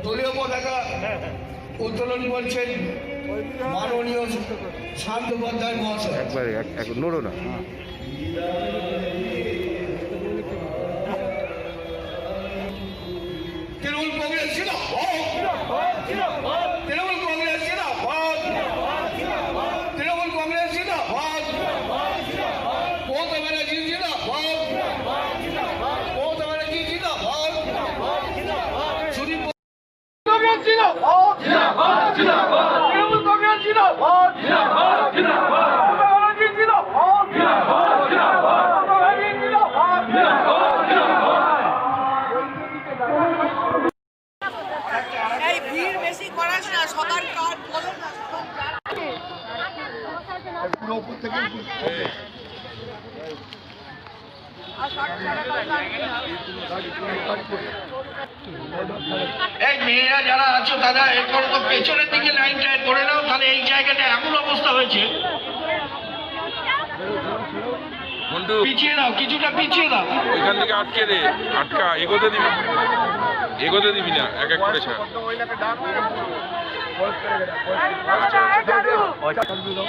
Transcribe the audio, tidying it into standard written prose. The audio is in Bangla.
দলীয় পতাকা উত্তোলন করছেন মাননীয় শান্ত উপাধ্যায় মহাশয়। একবারে নড়ো না। তৃণমূল কংগ্রেস জিন্দাবাদ, তৃণমূল কংগ্রেস জিন্দাবাদ, তৃণমূল কংগ্রেস জিন্দাবাদ, মমতা ব্যানার্জি জিন্দাবাদ, মমতা ব্যানার্জি জিন্দাবাদ, সুদীপ কংগ্রেস জিন্দাবাদ, তৃণমূল কংগ্রেস জিন্দাবাদ, মমতা ব্যানার্জি জিন্দাবাদ, এই ভিড় বেশি করাস না, সবার কাজ বলো না, পুরো উপর থেকে এই মেয়েরা যারা আছো দাদা এরপর তো পেছনের দিকে লাইনটা করে নাও, তাহলে এই জায়গাটা এমন অবস্থা হয়েছে। পিছিয়ে দাও, কিছুটা পিছিয়ে দাও, ওইখান থেকে আটকে দে, আটকা, এগোতে দিবি না, এক এক করে ছাড়। দাও